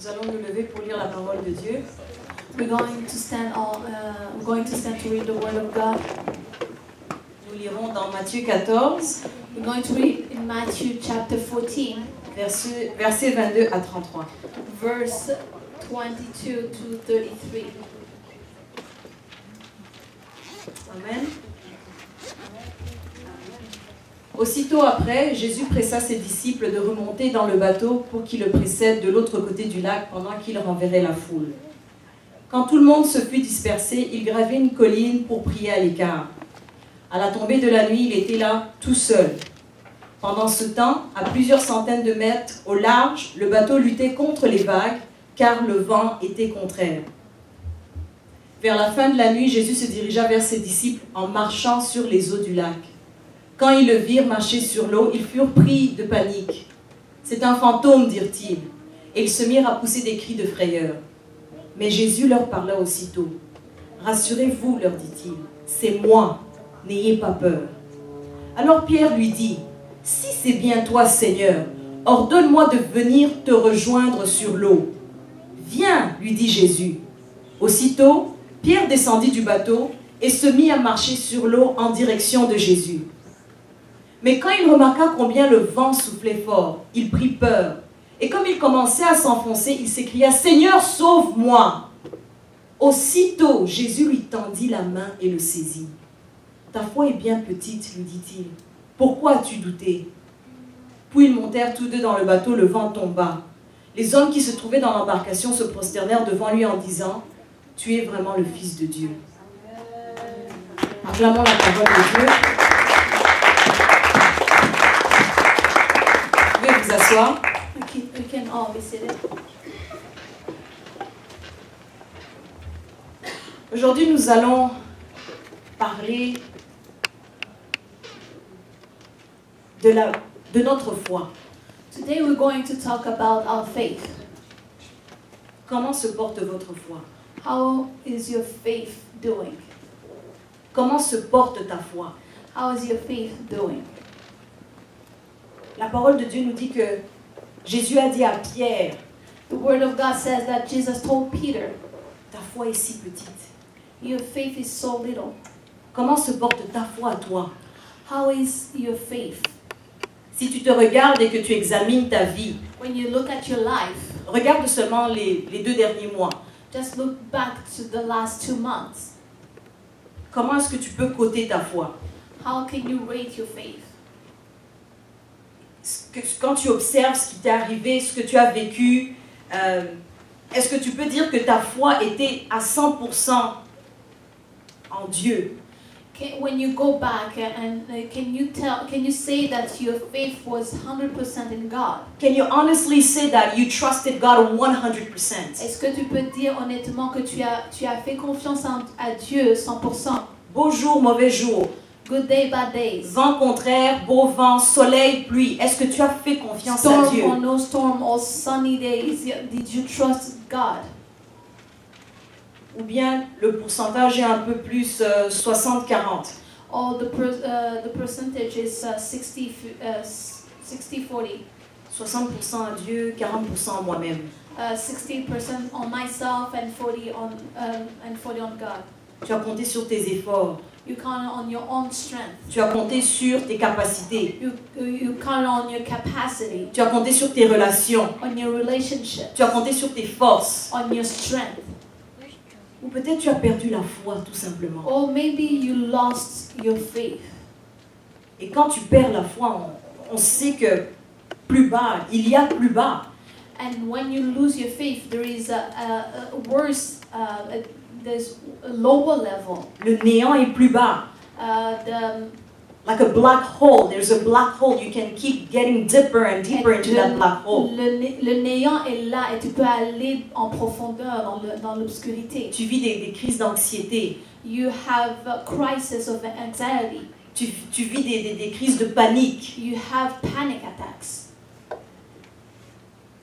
Nous allons nous lever pour lire la parole de Dieu. We're going to stand to read the Word of God. Nous lirons dans Matthieu 14, We're going to read in Matthew chapter 14, versets 22 à 33. verse 22 to 33. Amen. Aussitôt après, Jésus pressa ses disciples de remonter dans le bateau pour qu'ils le précèdent de l'autre côté du lac pendant qu'il renverrait la foule. Quand tout le monde se fut dispersé, il gravit une colline pour prier à l'écart. À la tombée de la nuit, il était là, tout seul. Pendant ce temps, à plusieurs centaines de mètres au large, le bateau luttait contre les vagues, car le vent était contraire. Vers la fin de la nuit, Jésus se dirigea vers ses disciples en marchant sur les eaux du lac. Quand ils le virent marcher sur l'eau, ils furent pris de panique. « C'est un fantôme » dirent-ils, et ils se mirent à pousser des cris de frayeur. Mais Jésus leur parla aussitôt. « Rassurez-vous, leur dit-il, c'est moi, n'ayez pas peur. » Alors Pierre lui dit, « Si c'est bien toi, Seigneur, ordonne-moi de venir te rejoindre sur l'eau. »« Viens, lui dit Jésus. » Aussitôt, Pierre descendit du bateau et se mit à marcher sur l'eau en direction de Jésus. Mais quand il remarqua combien le vent soufflait fort, il prit peur. Et comme il commençait à s'enfoncer, il s'écria « Seigneur, sauve-moi » Aussitôt, Jésus lui tendit la main et le saisit. « Ta foi est bien petite, lui dit-il. Pourquoi as-tu douté ?» Puis ils montèrent tous deux dans le bateau, le vent tomba. Les hommes qui se trouvaient dans l'embarcation se prosternèrent devant lui en disant « Tu es vraiment le Fils de Dieu. » Acclamons la parole de Dieu. Vous pouvez vous asseoir. We can all be seated. Aujourd'hui, nous allons parler de notre foi. Today we're going to talk about our faith. Comment se porte votre foi? How is your faith doing? Comment se porte ta foi? How is your faith doing? La parole de Dieu nous dit que Jésus a dit à Pierre, The Word of God says that Jesus told Peter, ta foi est si petite. your faith is so little. Comment se porte ta foi à toi? How is your faith? Si tu te regardes et que tu examines ta vie, When you look at your life, regarde seulement les 2 derniers mois. just look back to the last 2 months. Comment est-ce que tu peux coter ta foi? How can you rate your faith? Quand tu observes ce qui t'est arrivé, ce que tu as vécu, est-ce que tu peux dire que ta foi était à 100% en Dieu? When you go back and can you say that your faith was 100% in God? Can you honestly say that you trusted God 100%? Est-ce que tu peux dire honnêtement que tu as fait confiance à Dieu 100%? Beau jour, mauvais jour. Good day, bad days. Vent contraire, beau vent, soleil, pluie. Est-ce que tu as fait confiance à Storm Dieu? or no storm or sunny days, did you trust God? Ou bien le pourcentage est un peu plus 60-40. Or the percentage is 60-40. 60% à Dieu, 40% à moi-même. 60% on myself and 40 on God. Tu as compté sur tes efforts. You count on your own strength. Tu as compté sur tes capacités. You count on your capacity, Tu as compté sur tes relations. on your relationship, Tu as compté sur tes forces. on your strength. Ou peut-être tu as perdu la foi tout simplement. Or maybe you lost your faith. Et quand tu perds la foi, on sait que plus bas, il y a plus bas. And when you lose your faith, there is a worse, there's a lower level. Le néant est plus bas. Like a black hole, there's a black hole. You can keep getting deeper and deeper into that black hole. Le néant est là et tu peux aller en profondeur dans l'obscurité. Tu vis des crises d'anxiété. You have a crisis of anxiety. Tu vis des crises de panique. You have panic attacks.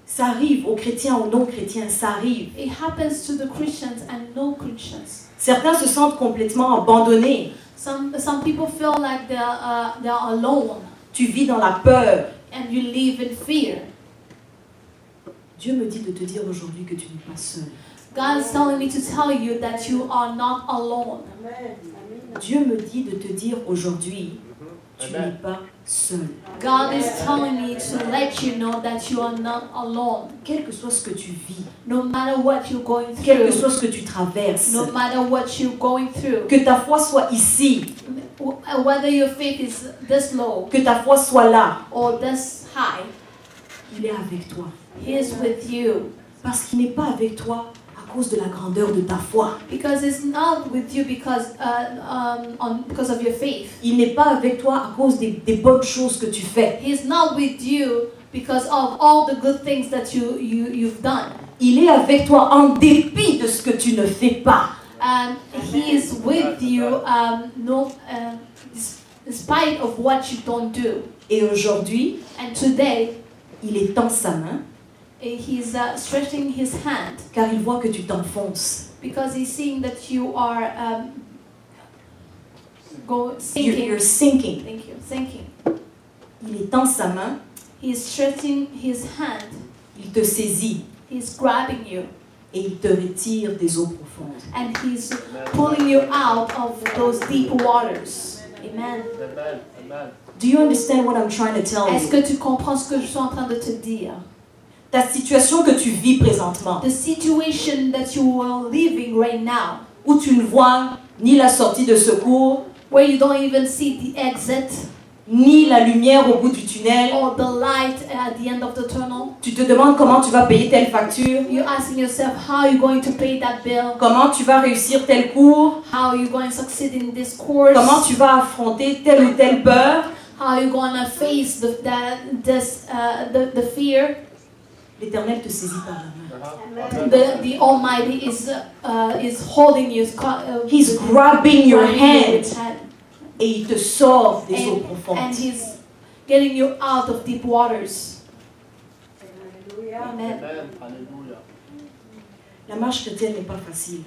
Ça arrive aux chrétiens, aux non-chrétiens, ça arrive. It happens to the Christians and no Christians. Certains se sentent complètement abandonnés. Some people feel like they're alone Tu vis dans la peur. and you live in fear. Dieu me dit de te dire aujourd'hui que tu n'es pas seul. God is telling me to tell you that you are not alone. Dieu me dit de te dire aujourd'hui, tu n'es pas seul. God is telling me to let you know that you are not alone. Quel que soit ce que tu vis, No matter what you're going quel que through, soit ce que tu traverses, no matter what you're going through, que ta foi soit ici, whether your faith is this low que ta foi soit là, or this high, il est avec toi. He is with you. Parce qu'il n'est pas avec toi à cause de la grandeur de ta foi. Because it's not with you because of your faith. Il n'est pas avec toi à cause des bonnes choses que tu fais. He's not with you because of all the good things that you've done. Il est avec toi en dépit de ce que tu ne fais pas. And He is with you in spite of what you don't do. Et aujourd'hui, And today, il étend sa main He's stretching His hand car il voit que tu t'enfonces. because He's seeing that you are sinking. You're sinking. Thank you, sinking. Il étend sa main, He's stretching His hand. il te saisit He's grabbing you. et il te retire des eaux profondes. And He's pulling you out of those deep waters. Amen. Amen. Amen. Do you understand what I'm trying to tell Est-ce you? que tu comprends ce que je suis en train de te dire? Ta situation que tu vis présentement, The situation that you are living right now, où tu ne vois ni la sortie de secours, where you don't even see the exit ni la lumière au bout du tunnel, or the light at the end of the tunnel, tu te demandes comment tu vas payer telle facture, you're asking yourself, how are you going to pay that bill? comment tu vas réussir tel cours, How are you going to succeed in this course? comment tu vas affronter telle ou telle peur. How are you going to face the fear? L'Éternel te saisit par la main. The Almighty is holding you. He's grabbing your grabbing you with hand hand. et il te sort des eaux And profondes. He's getting you out of deep waters. Amen. Amen. Hallelujah. La marche chrétienne n'est pas facile,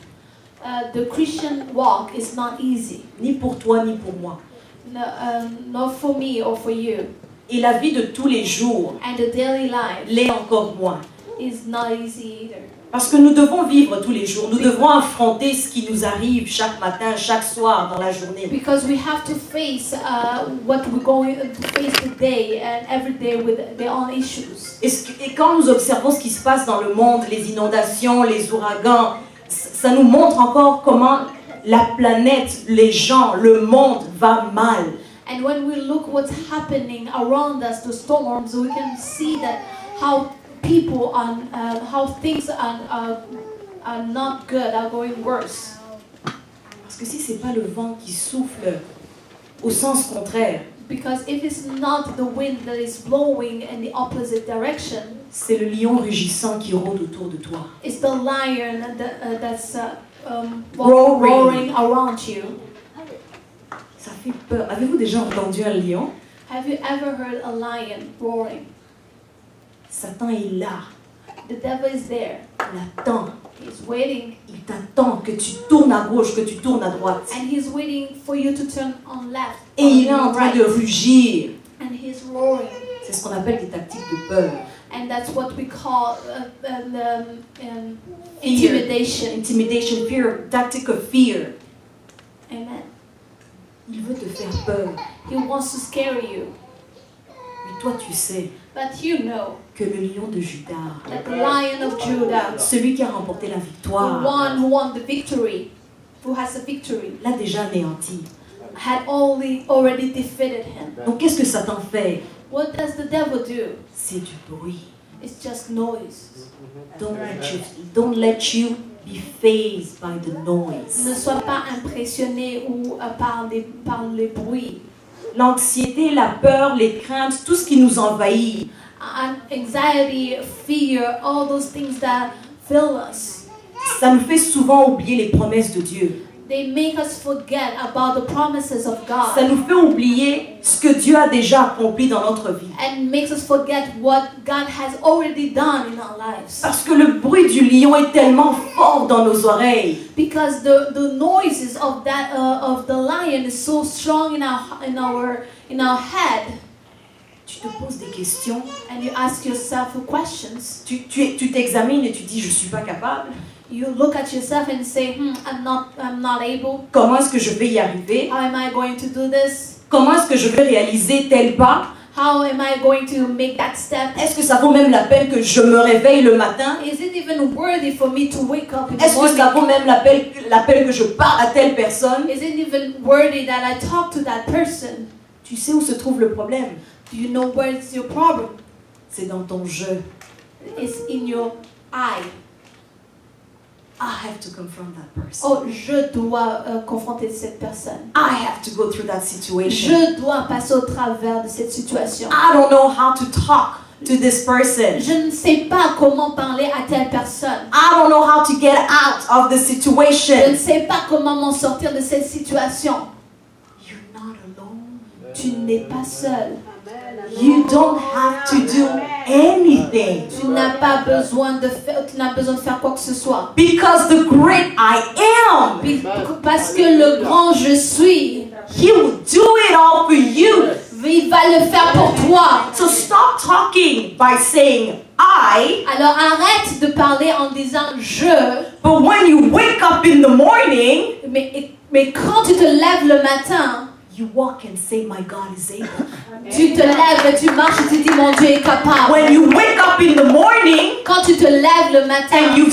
The Christian walk is not easy, ni pour toi ni pour moi. no, not for me or for you. Et la vie de tous les jours And the daily life l'est encore moins. is not easy either. Parce que nous devons vivre tous les jours, nous devons affronter ce qui nous arrive chaque matin, chaque soir dans la journée. Because we have to face what we're going to face today and every day with their own issues. Et quand nous observons ce qui se passe dans le monde, les inondations, les ouragans, ça nous montre encore comment la planète, les gens, le monde va mal. And when we look what's happening around us, the storms, we can see that how people and how things are not good, are going worse. Parce que si c'est pas le vent qui souffle au sens contraire, Because if it's not the wind that is blowing in the opposite direction, c'est le lion rugissant qui rôde autour de toi. it's the lion that's Roaring. roaring around you. Ça fait peur. Avez-vous déjà entendu un lion? Have you ever heard a lion roaring? Satan est là, The devil is there. il attend, He's waiting, il t'attend que tu tournes à gauche, que tu tournes à droite. and he's waiting for you to turn on left, Et il est en on train right, de rugir. and he's roaring. C'est ce qu'on appelle des tactiques de peur. And that's what we call intimidation. Intimidation, fear, tactic of fear. Amen. Il veut te faire peur. He wants to scare you. Mais toi, tu sais But you know que le lion de Juda, that the Lion of Judah, celui qui a remporté la the victoire, one who won the victory, who has the victory, l'a déjà anéanti. had already defeated him. Donc qu'est-ce que Satan fait? What does the devil do? C'est du bruit. It's just noise. Don't let you be fazed by the noise. Ne sois pas impressionné ou par les bruits. L'anxiété, la peur, les craintes, tout ce qui nous envahit, Anxiety, fear, all those things that fill us, ça nous fait souvent oublier les promesses de Dieu. they make us forget about the promises of Ça God nous fait oublier ce que Dieu a déjà accompli dans notre vie. and makes us forget what God has already done in our lives. Parce que le bruit du lion est tellement fort dans nos oreilles. Because the noises of the lion is so strong in our head. tu te poses des questions, and you ask yourself questions. tu t'examines et tu dis, je suis pas capable. You look at yourself and say, I'm not able. Comment est-ce que je vais y arriver? How am I going to do this? Comment est-ce que je vais réaliser tel pas? How am I going to make that step? Est-ce que ça vaut même la peine que je me réveille le matin? Is it even worthy for me to wake up in the Est-ce que ça vaut morning? même la peine que je parle à telle personne? Is it even worthy that I talk to that person? Tu sais où se trouve le problème? Do you know where is your problem? C'est dans ton jeu. It's in your eye. I have to confront that person. Oh, je dois confronter cette personne. I have to go through that situation. Je dois passer au travers de cette situation. I don't know how to talk to this person. Je ne sais pas comment parler à telle personne. I don't know how to get out of the Je ne situation. sais pas comment m'en sortir de cette situation. You're not alone. Tu n'es pas seul. You don't have to do anything. Tu n'as pas besoin de faire quoi que ce soit. Because the great I am, Parce que le grand je suis, He will do it all for you. il va le faire pour toi. So stop talking by saying I, Alors arrête de parler en disant je, but when you wake up in the morning, mais quand tu te lèves le matin, you walk and say, my God is able. tu te lèves, tu marches et tu dis mon Dieu est capable. When you wake up in the morning, Quand tu te lèves le matin and you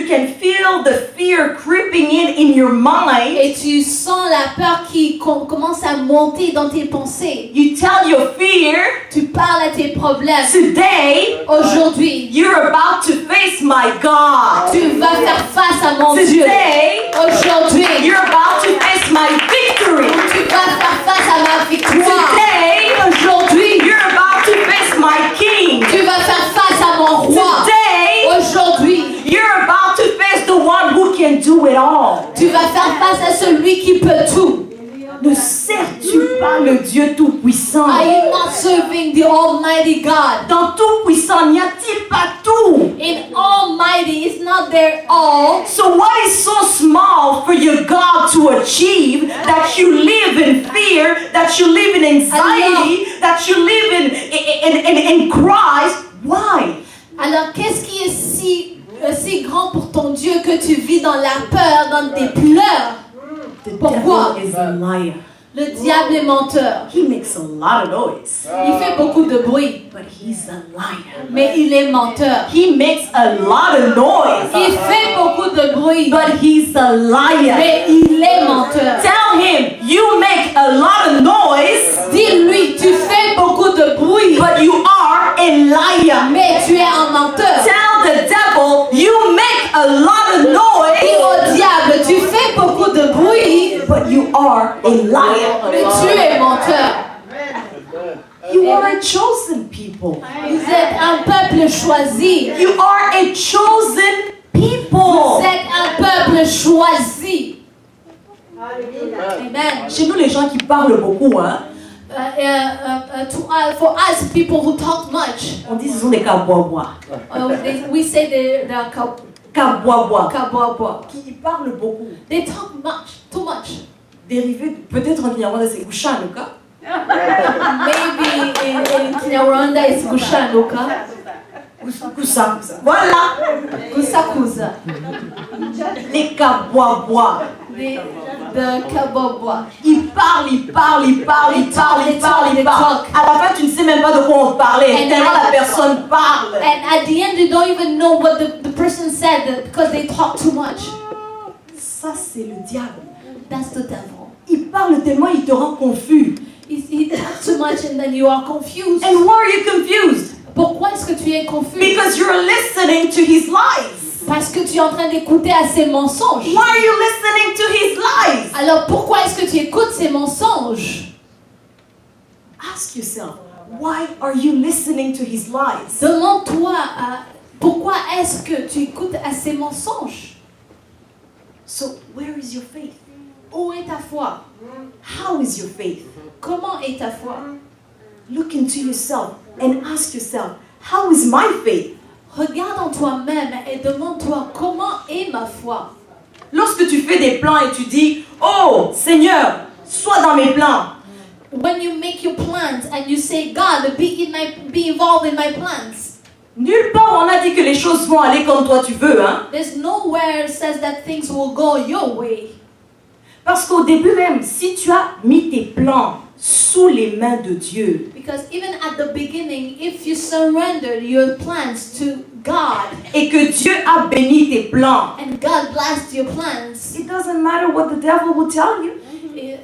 can feel the fear creeping in your mind, et tu sens la peur qui commence à monter dans tes pensées, you tell your fear, tu parles à tes problèmes. today, Aujourd'hui, you're about to face my God. tu vas faire face à mon Dieu. Today, Aujourd'hui, you're about to face my victory. tu vas faire face à ma victoire. Today, Aujourd'hui, you're about to face my King. tu vas faire face à mon roi. Today, Aujourd'hui, you're about to face the one who can do it all. tu vas faire face à celui qui peut tout. Ne sers-tu pas le Dieu Tout-Puissant? Are you not serving the Almighty God? Dans Tout-Puissant, n'y a-t-il pas tout? In Almighty, is not there all? So what is so small for your God to achieve that you live in fear, that you live in anxiety, that you live in cries? Why? Alors, qu'est-ce qui est si grand pour ton Dieu que tu vis dans la peur, dans des pleurs? The Pourquoi? devil is a liar. Le diable est menteur. He makes a lot of noise, Il fait beaucoup de bruit, but he's a liar. mais il est menteur. He makes a lot of noise, Il fait beaucoup de bruit, but he's a liar. mais il est menteur. Tell him, you make a lot of noise, Dis-lui, tu fais beaucoup de bruit, but you are a liar. mais tu es un menteur. Tell the devil, you make a lot of Dis noise, au diable, tu fais beaucoup de bruit, but you are a liar. mais tu es menteur. You are a chosen people. Vous êtes un peuple choisi. You are a chosen Vous people. êtes un peuple choisi. Amen. Chez nous, les gens qui parlent beaucoup, hein, For us, people who talk much, on dit ce sont des cabois-bois. we say they're Cabois-bois. kaboabo. Qui parlent beaucoup. They talk much, too much. Dérivé peut-être en Kinyarwanda, c'est Gushan, le cas. Maybe in Kinyarwanda it's Gushanuka, Kusa. Voilà. Kusakuza, Les cabois-bois. the kaboabo. Ils parlent. À la fin, tu ne sais même pas de quoi on parlait. Tellement la personne parle. And at the end, you don't even know what the person said because they talk too much. Ça, c'est le diable. That's the devil. Il parle tellement, il te rend confus. He talks too much and then you are confused. And why are you confused? Pourquoi est-ce que tu es confus? Because you're listening to his lies. Parce que tu es en train d'écouter à ses mensonges. Why are you listening to his lies? Alors pourquoi est-ce que tu écoutes ces mensonges? Ask yourself, why are you listening to his lies? Demande-toi pourquoi est-ce que tu écoutes à ces mensonges? So, where is your faith? Où est ta foi? How is your faith? Comment est ta foi? Look into yourself and ask yourself, how is my faith? Regarde en toi-même et demande-toi comment est ma foi. Lorsque tu fais des plans et tu dis, oh Seigneur, sois dans mes plans. when you make your plans and you say, God, be involved in my plans. Nulle part on a dit que les choses vont aller comme toi tu veux, hein. There's nowhere it says that things will go your way. Parce qu'au début même, si tu as mis tes plans sous les mains de Dieu, Because even at the beginning, if you surrender your plans to God et que Dieu a béni tes plans, and God blessed your plans, it doesn't matter what the devil will tell you.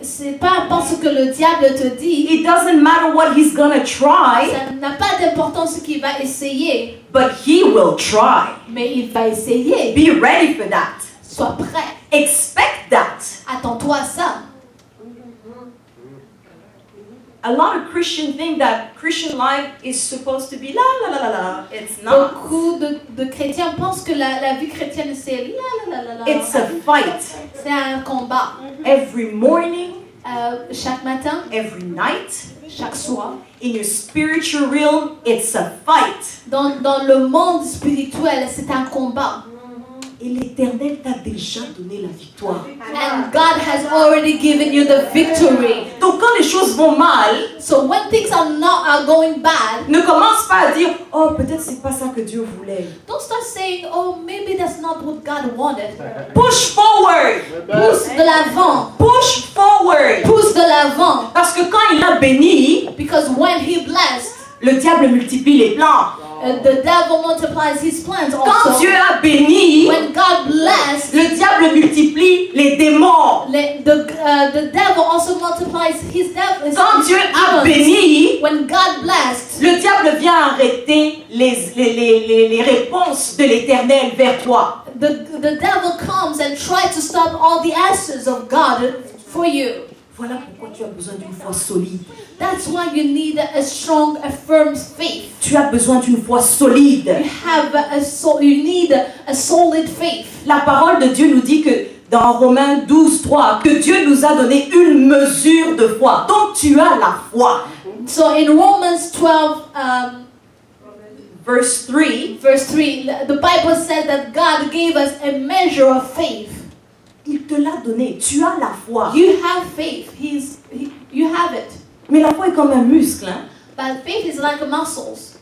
c'est pas parce que le diable te dit, It doesn't matter what he's gonna try, ça n'a pas d'importance ce qu'il va essayer, but he will try. mais il va essayer. Be ready for that. Sois prêt. Expect that. Attends-toi à ça. A lot of Christians think that Christian life is supposed to be la la la la la. It's not. Beaucoup de chrétiens pensent que la vie chrétienne c'est la. It's a fight. C'est un combat. Every morning, Chaque matin, every night, chaque soir. in your spiritual realm, it's a fight. Dans le monde spirituel, c'est un combat. Et l'Éternel t'a déjà donné la victoire. And God has already given you the victory. Donc quand les choses vont mal, So when things are going bad, ne commence pas à dire « Oh, peut-être c'est pas ça que Dieu voulait. don't start saying, oh, maybe that's not what God wanted. » Push forward. Pousse de l'avant. Push forward. Pousse de l'avant. Parce que quand il a béni, Because when He blessed, le diable multiplie les plans. the devil multiplies his plans Quand also. Dieu a béni, When God blessed, le diable multiplie les démons. the devil also multiplies his devil. Quand Dieu a béni, When God blessed, le diable vient arrêter les réponses de l'Éternel vers toi. the devil comes and tries to stop all the answers of God for you. Voilà pourquoi tu as besoin d'une foi solide. That's why you need a strong, a firm faith. Tu as besoin d'une foi solide. You need a solid faith. La parole de Dieu nous dit que dans Romains 12, 3, que Dieu nous a donné une mesure de foi. Donc tu as la foi. So in Romans 12, Verse 3, verse 3, the Bible said that God gave us a measure of faith. il te l'a donné. Tu as la foi. You have faith. You have it. Mais la foi est comme un muscle. Hein? But faith is like a muscles.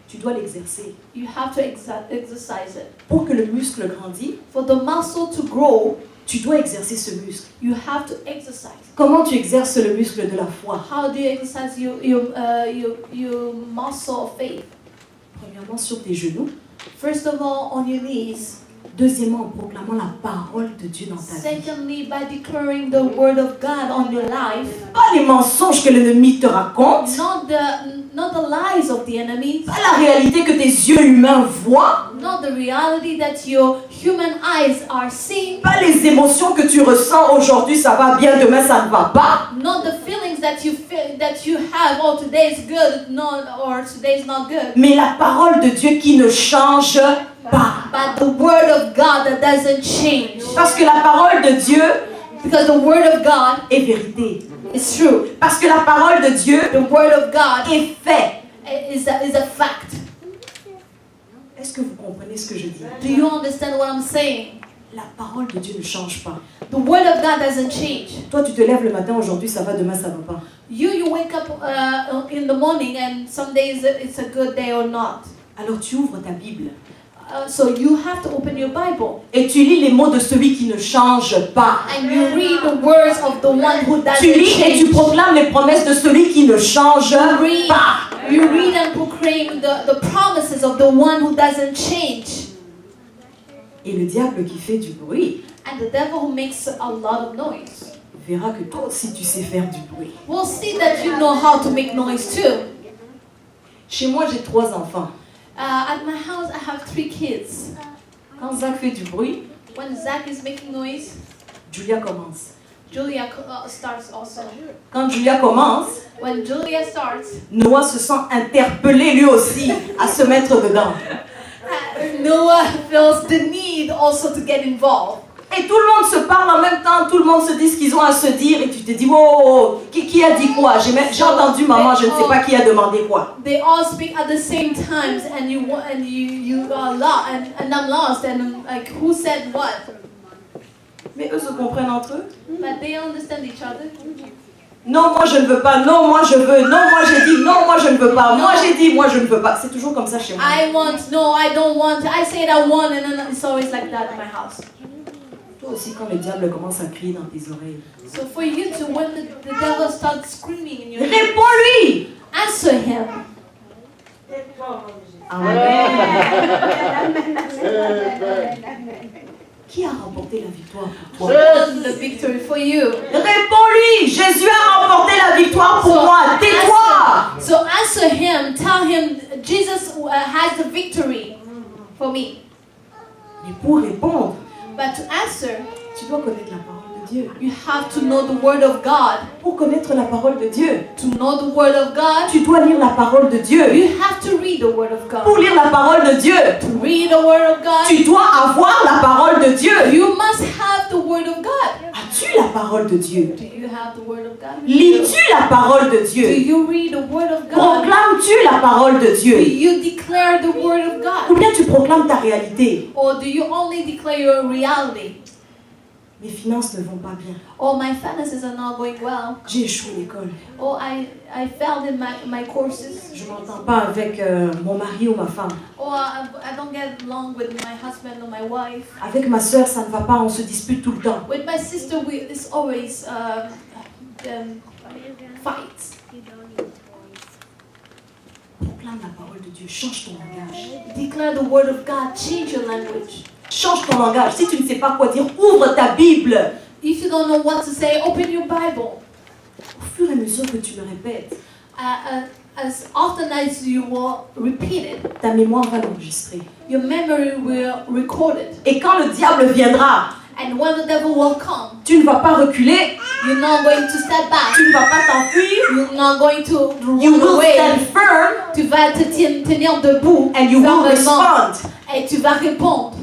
Tu dois l'exercer. You have to exercise it. Pour que le muscle grandisse, For the muscle to grow, tu dois exercer ce muscle. you have to exercise. Comment tu exerces le muscle de la foi? How do you exercise your muscle of faith? Premièrement, sur tes genoux. First of all, on your knees. Deuxièmement, en proclamant la parole de Dieu dans ta vie. Secondly, by declaring the word of God on your life. Pas les mensonges que l'ennemi te raconte. Not the lies of the enemy. Pas la réalité que tes yeux humains voient. Not the reality that your human eyes are seeing. Pas les émotions que tu ressens aujourd'hui, ça va bien, demain ça ne va pas. Not the feelings that you feel that you have. Oh, today is good, or today is not good. Mais la parole de Dieu qui ne change pas. But the word of God that doesn't change. Parce que la parole de Dieu Because the word of God est vérité. is true. Parce que la parole de Dieu The word of God est fait. is a fact. Est-ce que vous comprenez ce que je dis? Do you understand what I'm saying? La parole de Dieu ne change pas. The word of God doesn't change. Toi, tu te lèves le matin, aujourd'hui ça va, demain ça va pas. You wake up in the morning and some days it's a good day or not. Alors tu ouvres ta Bible. So you have to open your Bible. Et tu lis les mots de celui qui ne change pas. And you read the words of the one who doesn't Tu lis et tu change. proclames les promesses de celui qui ne change Read. pas. You read and proclaim the promises of the one who doesn't change. Et le diable qui fait du bruit And the devil who makes a lot of noise. verra que toi aussi tu sais faire du bruit. We'll see that you know how to make noise too. Chez moi, j'ai 3 enfants. At my house, I have 3 kids. Quand Zach fait du bruit, When Zach is making noise, Julia commence. Julia starts also. Quand Julia commence, When Julia starts, Noah se sent interpellé lui aussi à se mettre dedans. Noah feels the need also to get involved. Et tout le monde se parle en même temps, tout le monde se dit ce qu'ils ont à se dire et tu te dis, wow, qui a dit quoi? J'ai entendu maman, je ne sais pas qui a demandé quoi. They all speak at the same times, and you are lost, and I'm lost, and I'm like, who said what? Mais eux se comprennent entre eux. But they understand each other. Non, moi je ne veux pas. Non, moi je veux. Non, moi j'ai dit. Non, moi je ne veux pas. Moi j'ai dit. Moi je ne veux pas. C'est toujours comme ça chez moi. I want, no, I don't want. I say I want, and then it's always like that in my house. Toi aussi, quand le diable commence à crier dans tes oreilles, So for you to, when the devil starts screaming in your ear, réponds-lui. answer him. Amen. Qui a remporté la victoire pour toi? Won the victory for you. Réponds-lui. Jésus a remporté la victoire pour moi. Tais-toi. So answer him. Tell him Jesus has the victory for me. Mais pour répondre, But to answer, tu dois connaître la parole de Dieu. you have to know the word of God. Pour connaître la parole de Dieu, To know the word of God, tu dois lire la parole de Dieu. you have to read the word of Pour God. lire la parole de Dieu, To read the word of God, tu dois avoir la parole de Dieu. you must have the word of God. As-tu la parole de Dieu? Do you have the word of God? Lis-tu la parole de Do Dieu? you read the word of God? Proclames-tu la parole de Do Dieu? you declare the word of Ou God? bien tu proclames ta réalité? Or do you only declare your reality? Mes finances ne vont pas bien. Oh, my finances are not going well. J'ai échoué à l'école. Oh, I failed in my courses. Je ne m'entends pas avec mon mari ou ma femme. Oh, I don't get along with my husband or my wife. Avec ma soeur, ça ne va pas, on se dispute tout le temps. With my sister, it's always fights. Proclame la parole de Dieu, change ton langage. Declare the word of God. Change your language. Change ton langage. Si tu ne sais pas quoi dire, ouvre ta Bible. If you don't know what to say, open your Bible. Au fur et à mesure que tu le répètes, As often as you will repeat it, ta mémoire va l'enregistrer. your memory will record it. Et quand le diable viendra, And when the devil will come, tu ne vas pas reculer, you're not going to step back. tu ne vas pas t'enfuir, You're not going to you run will away. stand firm Tu vas te tenir debout and you will fermement respond. et tu vas répondre.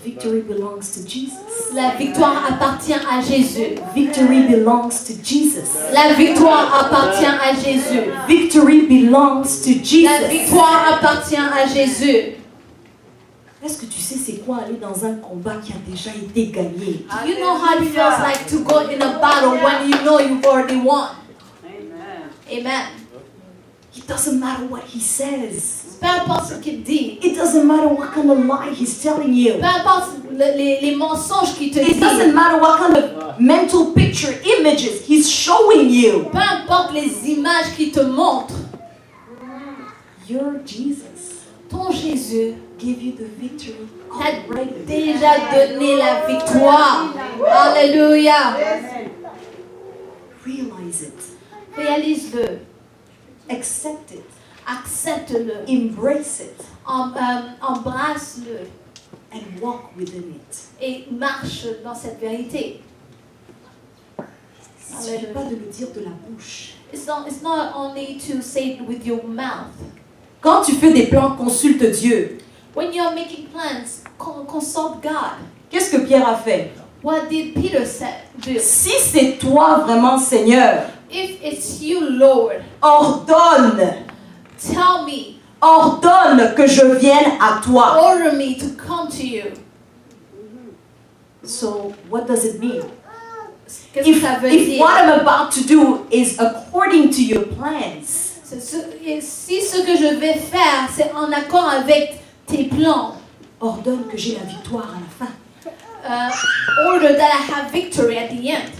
Victory belongs to Jesus. La victoire appartient à Jésus. Victory belongs to Jesus. La victoire appartient à Jésus. Victory belongs to La Jesus. victoire appartient à Jésus. Est-ce que tu sais c'est quoi aller dans un combat qui a déjà été gagné? Do you know how it feels like to go in a battle when you know you've already won? Amen. It doesn't matter what he says. Peu importe ce qu'il dit. It doesn't matter what kind of lie he's telling you. Peu importe les mensonges qu'il te It dit. doesn't matter what kind of mental picture, images he's showing you. Peu importe les images qu'il te montre. Your Jesus Ton Jésus give you the victory t'a already. déjà donné la victoire. Alléluia. Realize it. Réalise-le. Accept it. Accepte-le. Embrace it. Embrasse-le. And walk within it. Et marche dans cette vérité. Il ne suffit pas de le dire de la bouche. It's not only to say it with your mouth. Quand tu fais des plans, consulte Dieu. When you're making plans, consult God. Qu'est-ce que Pierre a fait? What did Peter do? Si c'est toi vraiment Seigneur, If it's you, Lord, ordonne, tell me, ordonne que je vienne à toi. order me to come to you. So, what does it mean? Qu'est-ce que ça veut If dire? what I'm about to do is according to your plans, Si ce que je vais faire, c'est en accord avec tes plans, ordonne que j'ai la victoire à la fin. order that I have victory at the end.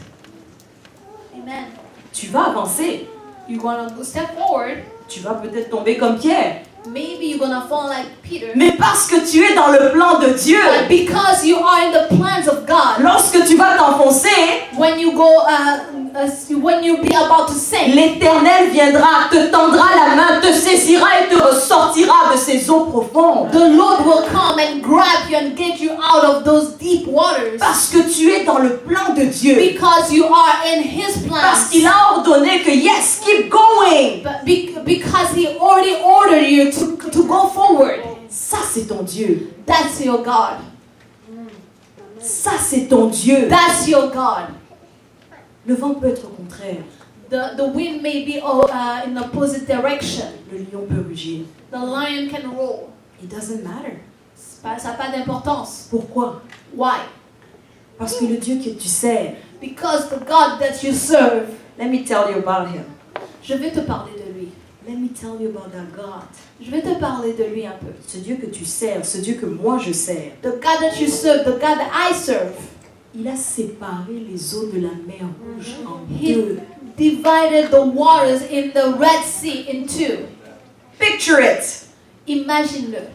Amen. Tu vas avancer. You're gonna step forward. Tu vas peut-être tomber comme Pierre. Maybe you're gonna fall like Peter. Mais parce que tu es dans le plan de Dieu, But because you are in the plans of God, lorsque tu vas t'enfoncer, when you go, when you be about to sink, l'Éternel viendra, te tendra la main, te saisira et te ressortira de ces eaux profondes. the Lord will come and grab you and get you out of those deep waters. Parce que tu es dans le plan de Dieu. Because you are in His Parce plans. qu'il a ordonné que yes, keep going. But because He already ordered you to go forward. Ça, c'est ton Dieu. That's your God. Ça, c'est ton Dieu. That's your God. Le vent peut être au contraire. The wind may be in opposite direction. Le lion peut rugir. The lion can roar. It doesn't matter. Ça n'a pas d'importance. Pourquoi? Why? Parce que le Dieu que tu sers, Because the God that you serve, Let me tell you about him. Je vais te parler de lui. Let me tell you about that God. Je vais te parler de lui un peu. Ce Dieu que tu sers, ce Dieu que moi je sers. The God that you serve, the God that I serve. Il a séparé les eaux de la mer Rouge en He deux. divided the waters in the Red Sea in two. Picture it. Imagine-le.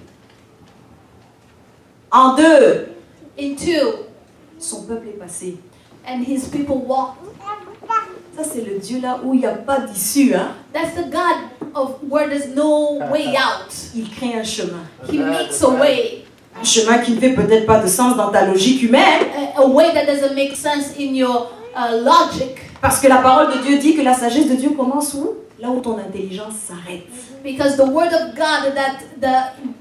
En deux. In two. Son peuple est passé. And his people walked. Ça, c'est le Dieu là où il n'y a pas d'issue. Hein? That's the God of where there's no way out. Il crée un chemin. He makes a way. Un chemin qui ne fait peut-être pas de sens dans ta logique humaine. A way that doesn't make sense in your logic. Parce que la parole de Dieu dit que la sagesse de Dieu commence où? Là où ton intelligence s'arrête. Because the word of God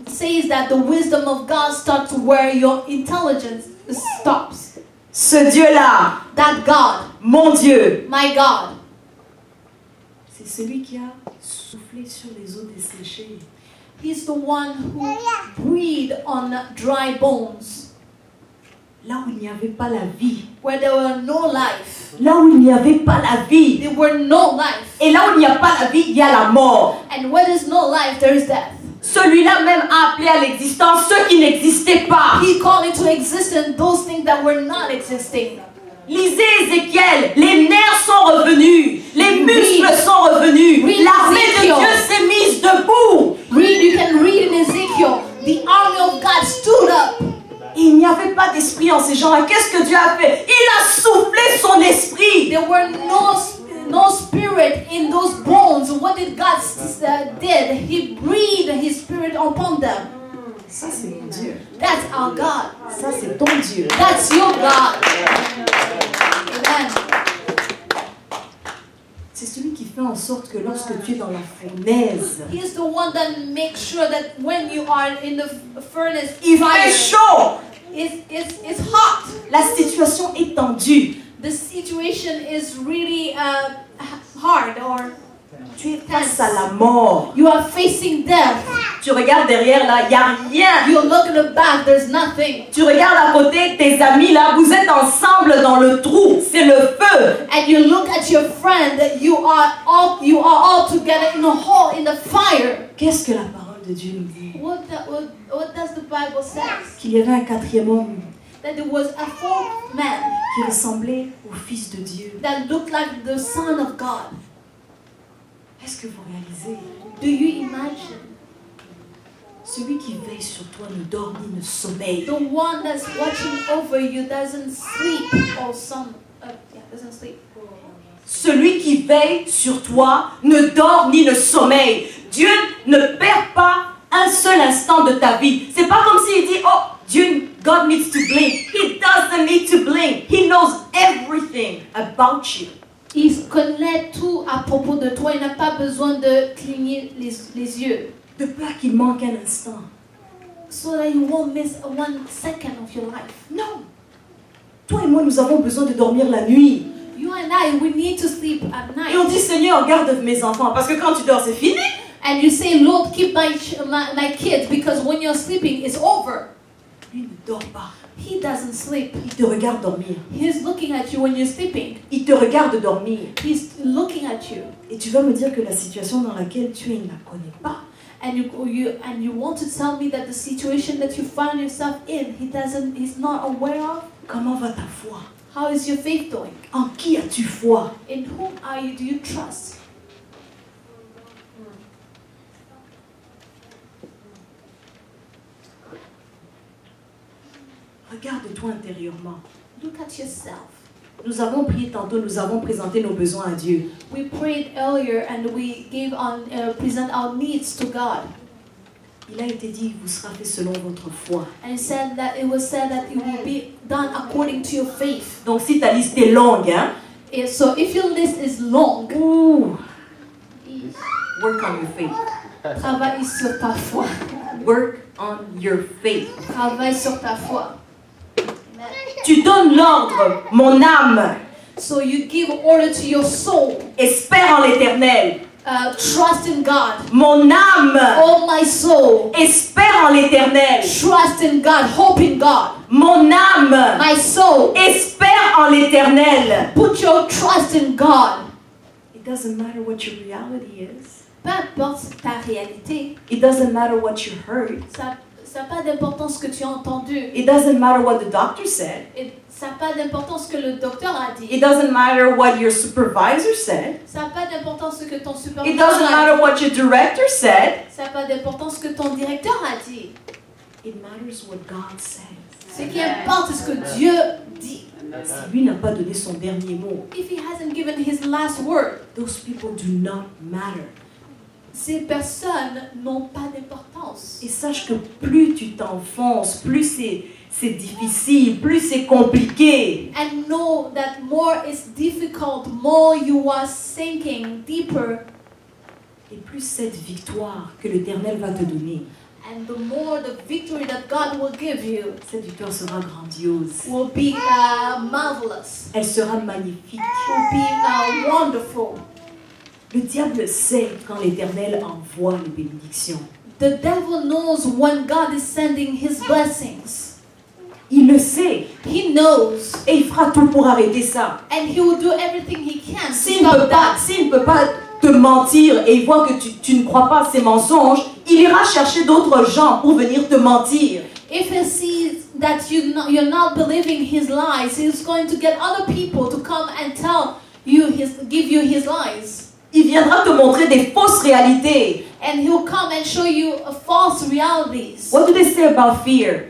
says that the wisdom of God starts where your intelligence stops. Ce Dieu-là, That God, mon Dieu, my God, c'est celui qui a soufflé sur les eaux desséchées. He's the one who breathed on dry bones. Là où il n'y avait pas la vie. Where there were no life. Là où il n'y avait pas la vie. There were no life. Et là où il n'y a pas la vie, il y a la mort. And where there's no life, there is death. Celui-là même a appelé à l'existence ceux qui n'existaient pas. He called into existence those things that were not existing. Lisez Ézéchiel, les nerfs sont revenus, les muscles sont revenus, l'armée de Dieu s'est mise debout. You can read in Ezekiel, the army of God stood up. Il n'y avait pas d'esprit en ces gens-là. Qu'est-ce que Dieu a fait? Il a soufflé son esprit. There were no spirit in those bones. What did God did? He breathed His spirit upon them. Ça, c'est mon Dieu. That's our God. Ça, c'est ton Dieu. That's your God. Amen. C'est celui qui fait en sorte que lorsque tu es dans la fournaise, He's the one that makes sure that when you are in the furnace, il fait chaud. It's hot. La situation est tendue. The situation is really hard, or Tu es face à la mort. you are facing death. Tu regardes derrière là, il n'y a rien. You look in the back, there's nothing. Tu regardes à côté, tes amis là, vous êtes ensemble dans le trou, c'est le feu. And you look at your friend, you are all together in a hole in the fire. Qu'est-ce que la parole de Dieu nous dit? What does the Bible say? Qu'il y avait un quatrième homme That there was a fourth man qui ressemblait au Fils de Dieu. that looked like the Son of God. Est-ce que vous réalisez? Do you imagine? Celui qui veille sur toi ne dort ni ne sommeille. The one that's watching over you doesn't sleep or doesn't sleep. Celui qui veille sur toi ne dort ni ne sommeille. Dieu ne perd pas un seul instant de ta vie. C'est pas comme s'il dit, oh, Dieu, God needs to blink. He doesn't need to blink. He knows everything about you. Il connaît tout à propos de toi. Il n'a pas besoin de cligner les yeux. De peur qu'il manque un instant. So that you won't miss 1 second of your life. Non. Toi et moi, nous avons besoin de dormir la nuit. You and I, we need to sleep at night. Et on dit, Seigneur, garde mes enfants. Parce que quand tu dors, c'est fini. And you say, Lord, keep my kids, because when you're sleeping, it's over. Lui ne dort pas. He doesn't sleep. Il te regarde dormir. He's looking at you when you're sleeping. Il te regarde dormir. He's looking at you. Et tu vas me dire que la situation dans laquelle tu es, il ne la connaît pas. And you want to tell me that the situation that you find yourself in, he's not aware of? Comment va ta foi? How is your faith doing? En qui as-tu foi? In whom do you trust? Regarde-toi intérieurement. Look at yourself. Nous avons prié tantôt, nous avons présenté nos besoins à Dieu. We prayed earlier and we present our needs to God. Il a été dit, vous sera fait selon votre foi. And it was said that it will be done according to your faith. Donc si ta liste est longue, hein? So if your list is long, Work on your faith. travaille sur ta foi. Work on your faith. Travaille sur ta foi. Tu donnes l'ordre, mon âme. So you give order to your soul. Espère en l'Éternel. Trust in God. Mon âme. Oh my soul. Espère en l'Éternel. Trust in God. Hope in God. Mon âme. My soul. Espère en l'Éternel. Put your trust in God. doesn't matter what your reality is. Peu importe ta réalité, It doesn't matter what you heard. ça n'a pas d'importance ce que tu as entendu. It doesn't matter what the doctor said. Et ça n'a pas d'importance ce que le docteur a dit. It doesn't matter what your supervisor said. Ça n'a pas d'importance ce que ton It superviseur doesn't a matter dit. what your director said. Ça n'a pas d'importance ce que ton directeur a dit. It matters what God says. Ce qui importe, c'est ce que Dieu dit. Si lui n'a pas donné son dernier mot, If he hasn't given his last word, those people do not matter. ces personnes n'ont pas d'importance. Et sache que plus tu t'enfonces, plus c'est difficile, plus c'est compliqué. And know that more is difficult, more you are sinking deeper, Et plus cette victoire que l'Éternel va te donner, and the more the victory that God will give you cette victoire sera grandiose. will be marvelous, Elle sera magnifique. will be wonderful. Le diable sait quand l'Éternel envoie les bénédictions. The devil knows when God is sending his blessings. Il le sait. He knows, Et il fera tout pour arrêter ça. and he will do everything he can to S'il ne stop that. peut pas te mentir et il voit que tu ne crois pas à ses mensonges, il ira chercher d'autres gens pour venir te mentir. If he sees that you're not believing his lies, he's going to get other people to come and give you his lies. Il viendra te montrer des fausses réalités. And he'll come and show you false realities. What do they say about fear?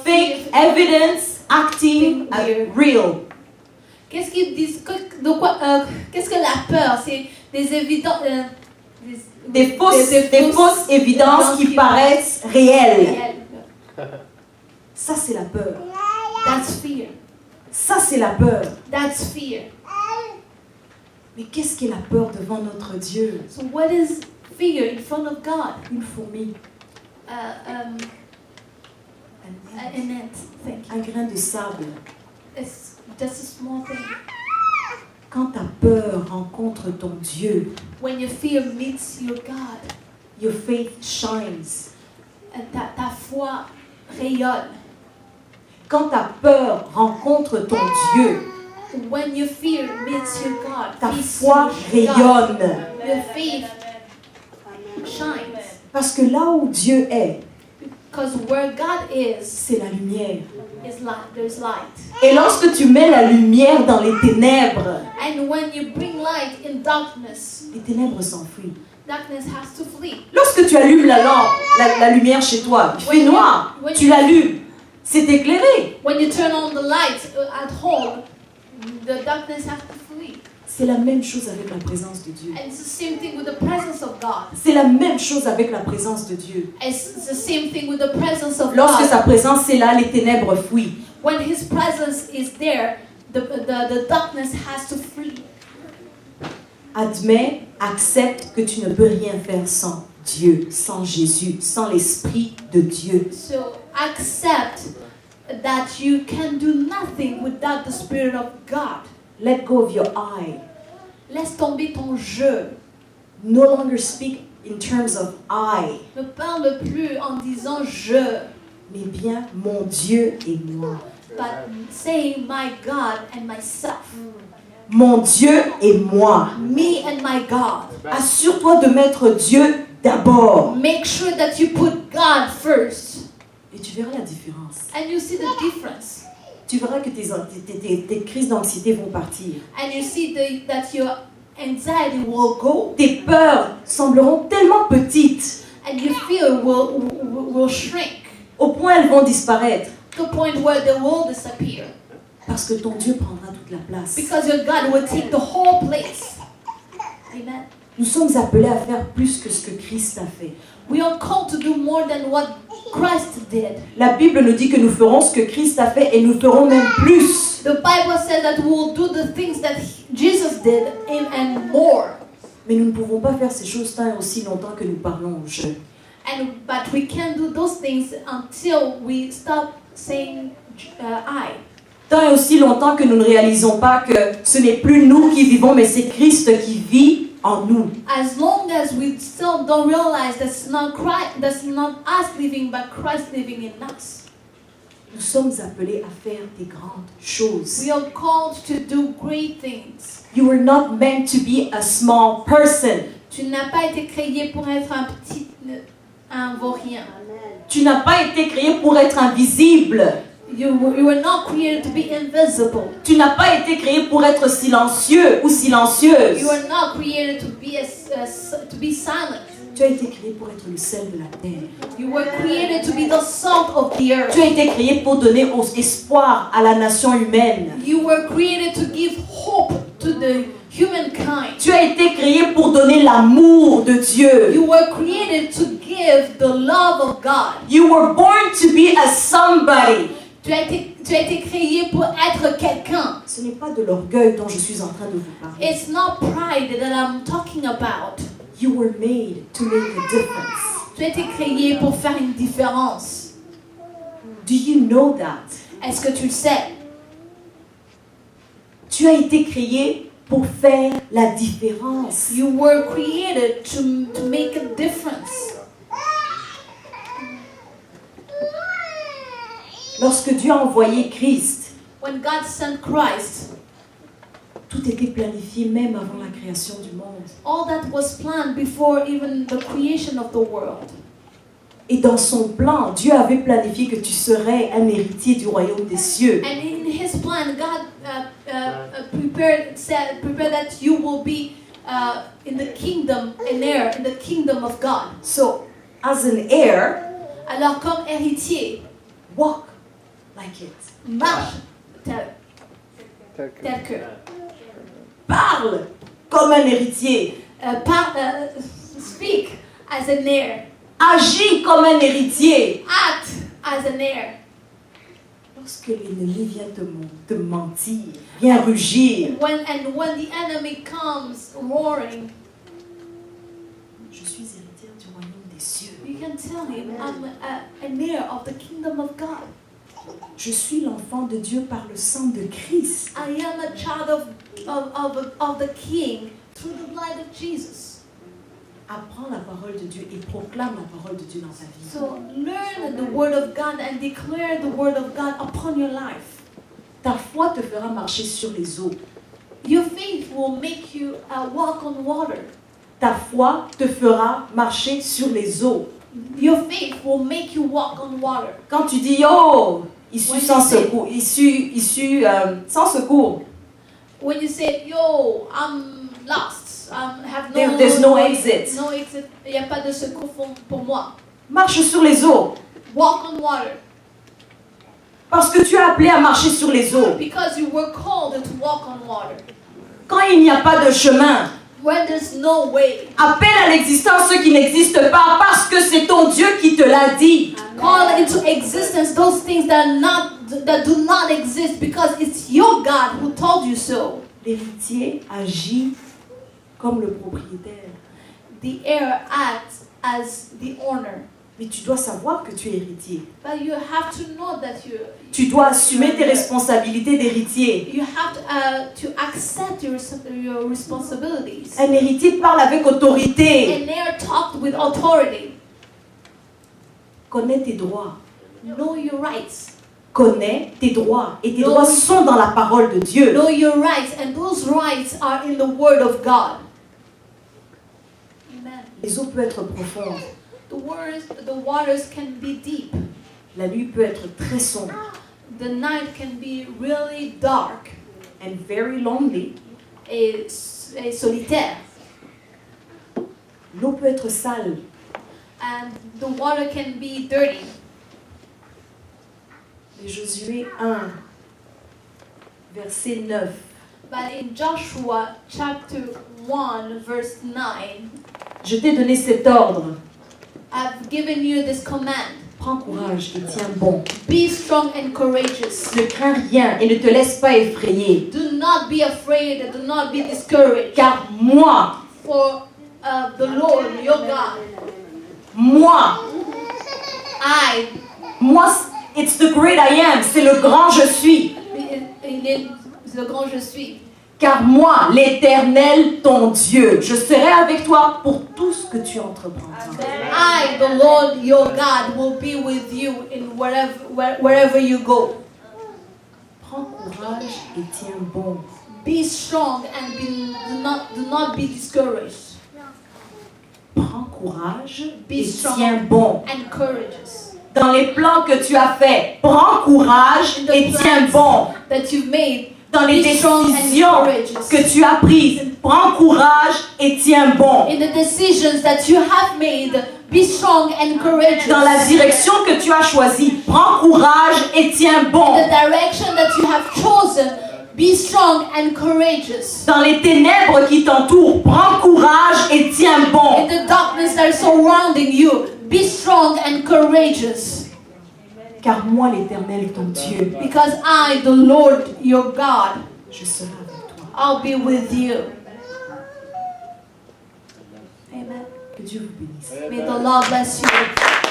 Fake evidence acting as real. Qu'est-ce qu'ils disent? Qu'est-ce que la peur? C'est des évidences. Des fausses évidences qui paraissent réelles. Ça, c'est la peur. That's fear. Ça, c'est la peur. That's fear. Mais qu'est-ce qu'est la peur devant notre Dieu? So what is fear in front of God? Une fourmi, An ant. Thank you. un grain de sable. It's just a small thing. Quand ta peur rencontre ton Dieu, When your fear meets your God, your faith shines. ta foi rayonne. Quand ta peur rencontre ton Dieu, When your fear meets your God, ta meets foi your God, rayonne. your faith shines. Parce que là où Dieu est, Because where God is c'est la lumière. light. There's light. Et lorsque tu mets la lumière dans les ténèbres, And when you bring light in darkness, les ténèbres s'enfuient. darkness has to flee. Lorsque tu allumes la lampe, la lumière chez toi, il fait noir, tu l'allumes, c'est éclairé. When you turn on the light at home, the darkness has to flee. C'est la même chose avec la présence de Dieu. And it's the same thing with the presence of God. C'est la même chose avec la présence de Dieu. It's the same thing with the presence of Lorsque God. sa présence est là, les ténèbres fuient. When His presence is there, the darkness has to flee. Admets, accepte que tu ne peux rien faire sans Dieu, sans Jésus, sans l'Esprit de Dieu. So accept that you can do nothing without the Spirit of God. Let go of your I. Laisse tomber ton je. No longer speak in terms of I, Ne parle plus en disant je, mais bien mon Dieu et moi. but say my God and myself. Mon Dieu et moi. Me and my God. Assure-toi de mettre Dieu d'abord. Make sure that you put God first. Et tu verras la différence. And you see the difference. Tu verras que tes crises d'anxiété vont partir. And you see that your anxiety will go. Tes peurs sembleront tellement petites, And your fear will shrink. au point elles vont disparaître. To the point where they will disappear. Parce que ton Dieu prendra toute la place. Because your God will take the whole place. Amen. Nous sommes appelés à faire plus que ce que Christ a fait. We are called to do more than what Christ did. La Bible nous dit que nous ferons ce que Christ a fait et nous ferons même plus. The Bible says that we will do the things that Jesus did and more. Mais nous ne pouvons pas faire ces choses tant et aussi longtemps que nous parlons au jeu. But we can't do those things until we stop saying I. Tant et aussi longtemps que nous ne réalisons pas que ce n'est plus nous qui vivons, mais c'est Christ qui vit en nous. As long as we still don't realize that's not us living, but Christ living in us. Nous sommes appelés à faire des grandes choses. We are called to do great things. You were not meant to be a small person. Tu n'as pas été créé pour être un vaurien. Tu n'as pas été créé pour être invisible. You were not created to be invisible. Tu n'as pas été créé pour être silencieux ou silencieuse. You were not created to be silent. Tu as été créé pour être le sel de la terre. You were created to be the salt of the earth. Tu as été créé pour donner espoir à la nation humaine. You were created to give hope to the humankind. Tu as été créé pour donner l'amour de Dieu. You were created to give the love of God. You were born to be a somebody. Tu as été créé pour être quelqu'un. Ce n'est pas de l'orgueil dont je suis en train de vous parler. It's not pride that I'm talking about. You were made to make a difference. Tu as été créé pour faire une différence. Do you know that? Est-ce que tu le sais? Tu as été créé pour faire la différence. You were created to make a difference. Lorsque Dieu a envoyé Christ, When God sent Christ, tout était planifié même avant la création du monde. all that was planned before even the creation of the world. Et dans son plan, Dieu avait planifié que tu serais un héritier du royaume des cieux. And in His plan, God prepared that you will be in the kingdom, an heir in the kingdom of God. So, as an heir, Alors, comme héritier, walk like it. marche tel que. Parle comme un héritier. Speak as an heir. Agis comme un héritier. Act as an heir. Lorsque l'ennemi vient te mentir, vient rugir, When the enemy comes roaring, je suis héritière du royaume des cieux. you can tell him, I'm an heir of the kingdom of God. Je suis l'enfant de Dieu par le sang de Christ. I am a child of the King through the blood of Jesus. Apprends la parole de Dieu et proclame la parole de Dieu dans ta vie. So learn the word of God and declare the word of God upon your life. Ta foi te fera marcher sur les eaux. Your faith will make you walk on water. Ta foi te fera marcher sur les eaux. Your faith will make you walk on water. Quand tu dis oh, issu When sans you say- secours, issu sans secours, When you say, yo, I'm lost, have no, there's no exit. No exit. Il n'y a pas de secours pour moi. Marche sur les eaux. Walk on water. Parce que tu es appelé à marcher sur les eaux. Because you were called to walk on water. Quand il n'y a pas de chemin, When there's no way, appelle à l'existence ceux qui n'existent pas parce que c'est ton Dieu qui te l'a dit. call into existence those things that do not exist because it's your God who told you so. L'héritier agit comme le propriétaire. The heir acts as the owner. Mais tu dois savoir que tu es héritier. But you have to know that Tu dois assumer tes responsabilités d'héritier. you have to accept your responsibilities. Un héritier parle avec autorité. And they are talked with authority. Connais tes droits. Know your rights. Connais tes droits. Et tes droits sont dans la parole de Dieu. Know your rights, and those rights are in the Word of God. Amen. Les eaux peuvent être profondes. The waters can be deep. La nuit peut être très sombre. The night can be really dark And very lonely. et solitaire. L'eau peut être sale. And the water can be dirty. Mais Josué 1, verset 9. But in Joshua chapter 1 verse 9, Je t'ai donné cet ordre. I've given you this command. Prends courage et tiens bon. Be strong and courageous. Ne crains rien et ne te laisse pas effrayer. Do not be afraid and do not be discouraged. Car moi, For the Lord, your God, moi, it's the great I am. C'est le grand je suis. il est le grand je suis. Car moi, l'Éternel, ton Dieu, je serai avec toi pour tout ce que tu entreprendras. I, the Lord your God, will be with you in wherever you go. Prends courage et tiens bon. Be strong and do not be discouraged. Prends courage Be et strong tiens bon. and courageous. Dans les plans que tu as faits, prends courage In the et tiens plans bon. that you've made, Dans les be strong and décisions courageous. que tu as prises, prends courage et tiens bon. In the decisions that you have made, be strong and courageous. Dans la direction que tu as choisie, prends courage et tiens bon. In the direction that you have chosen, be strong and courageous. Dans les ténèbres qui t'entourent, prends courage et tiens In bon. the darkness that is surrounding you, be strong and courageous. Car moi, l'Éternel, ton Dieu, Because I, the Lord your God, je serai avec toi. I'll be with you. Amen. Que Dieu vous bénisse. May the Lord bless you.